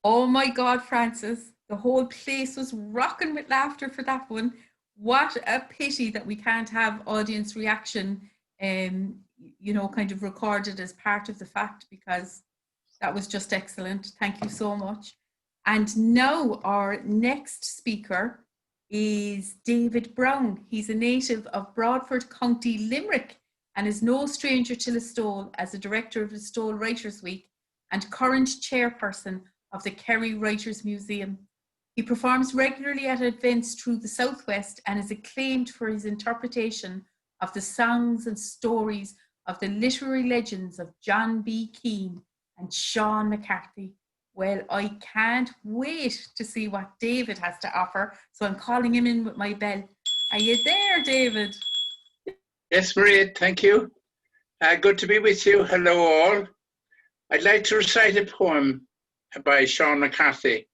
Oh my God, Francis, the whole place was rocking with laughter for that one. What a pity that we can't have audience reaction, kind of recorded as part of the fact, because that was just excellent. Thank you so much. And now our next speaker is David Browne. He's a native of Broadford, County Limerick, and is no stranger to Listowel as a director of Listowel Writers Week and current chairperson of the Kerry Writers Museum. He performs regularly at events through the Southwest and is acclaimed for his interpretation of the songs and stories of the literary legends of John B. Keane and Sean McCarthy. Well, I can't wait to see what David has to offer, so I'm calling him in with my bell. Are you there, David? Yes, Maria, thank you. Good to be with you. Hello, all. I'd like to recite a poem by Sean McCarthy.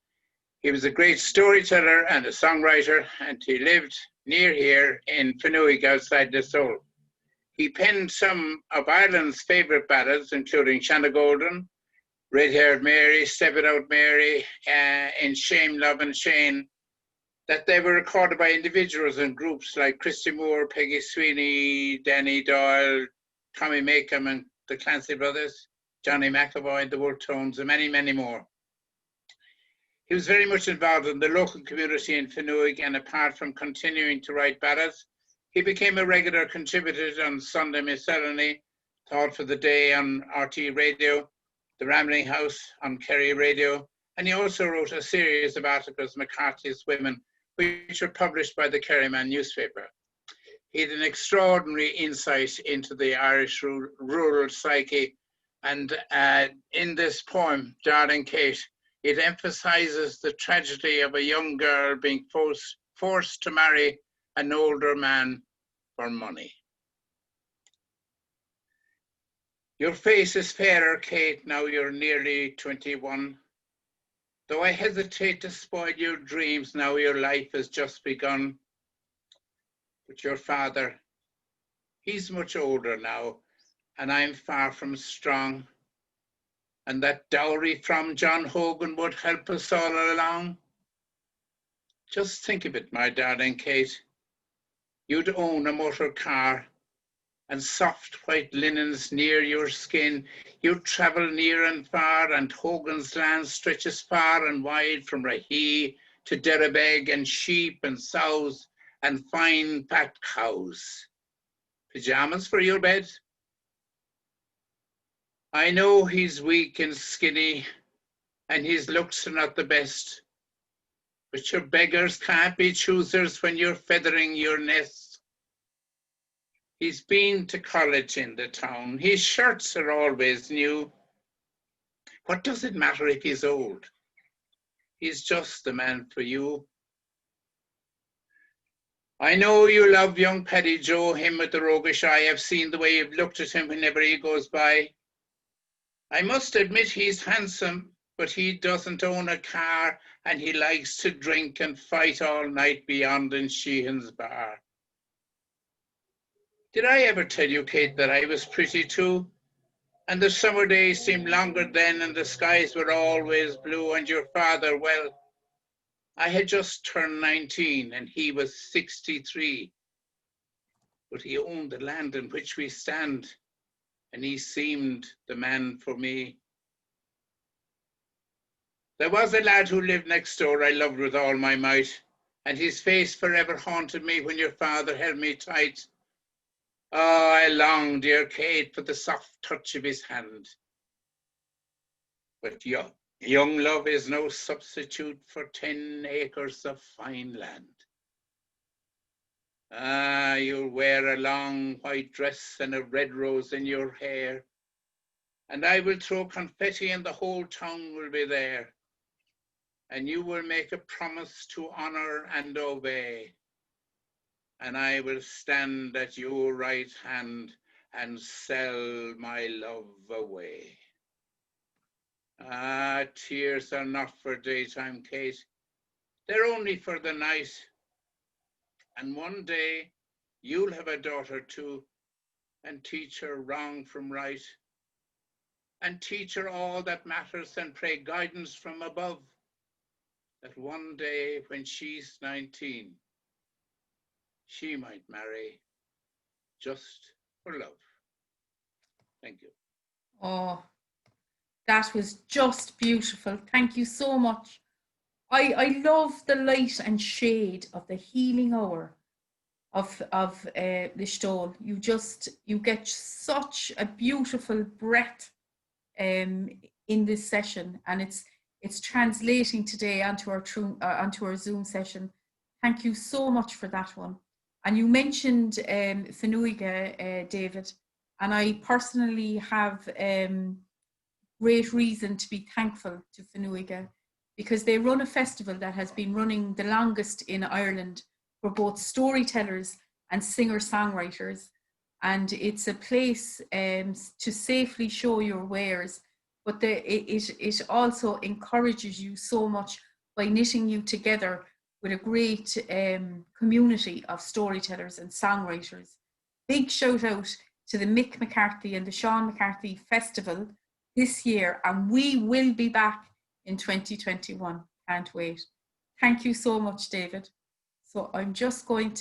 He was a great storyteller and a songwriter, and he lived near here in Finuge outside Listowel. He penned some of Ireland's favourite ballads, including Shanna Golden, Red-Haired Mary, Step It Out Mary, in Shame, Love and Shane, that they were recorded by individuals and groups like Christy Moore, Peggy Sweeney, Danny Doyle, Tommy Makem and the Clancy Brothers, Johnny McAvoy and the Wooltones, and many, many more. He was very much involved in the local community in Finuge, and apart from continuing to write ballads, he became a regular contributor on Sunday Miscellany, Thought for the Day on RT Radio, The Rambling House on Kerry Radio, and he also wrote a series of articles, McCarthy's Women, which were published by the Kerryman newspaper. He had an extraordinary insight into the Irish rural psyche, and in this poem, Darling Kate, it emphasizes the tragedy of a young girl being forced to marry an older man for money. Your face is fairer, Kate, now you're nearly 21. Though I hesitate to spoil your dreams, now your life has just begun. But your father, he's much older now, and I'm far from strong. And that dowry from John Hogan would help us all along. Just think of it, my darling Kate. You'd own a motor car and soft white linens near your skin. You'd travel near and far, and Hogan's land stretches far and wide from Rahee to Derrybeg, and sheep and sows and fine fat cows. Pyjamas for your bed? I know he's weak and skinny, and his looks are not the best, but your beggars can't be choosers when you're feathering your nest. He's been to college in the town. His shirts are always new. What does it matter if he's old? He's just the man for you. I know you love young Paddy Joe, him with the roguish eye. I've seen the way you've looked at him whenever he goes by. I must admit he's handsome, but he doesn't own a car, and he likes to drink and fight all night beyond in Sheehan's bar. Did I ever tell you, Kate, that I was pretty too? And the summer days seemed longer then, and the skies were always blue, and your father, well, I had just turned 19 and he was 63. But he owned the land in which we stand, and he seemed the man for me. There was a lad who lived next door I loved with all my might, and his face forever haunted me when your father held me tight. Oh, I long, dear Kate, for the soft touch of his hand. But young love is no substitute for 10 acres of fine land. Ah, you'll wear a long white dress and a red rose in your hair, and I will throw confetti and the whole town will be there, and you will make a promise to honor and obey, and I will stand at your right hand and sell my love away. Ah, tears are not for daytime, Kate. They're only for the night. And one day you'll have a daughter too, and teach her wrong from right. and teach her all that matters, and pray guidance from above, that one day when she's 19, she might marry just for love. Thank you. Oh, that was just beautiful. Thank you so much. I love the light and shade of the healing hour of Listowel. You get such a beautiful breath in this session, and it's translating today onto our Zoom session. Thank you so much for that one. And you mentioned Finuge, David, and I personally have great reason to be thankful to Finuge, because they run a festival that has been running the longest in Ireland for both storytellers and singer-songwriters. And it's a place to safely show your wares, but it also encourages you so much by knitting you together with a great community of storytellers and songwriters. Big shout out to the Mick McCarthy and the Sean McCarthy Festival this year, and we will be back in 2021. Can't wait. Thank you so much, David. So I'm just going to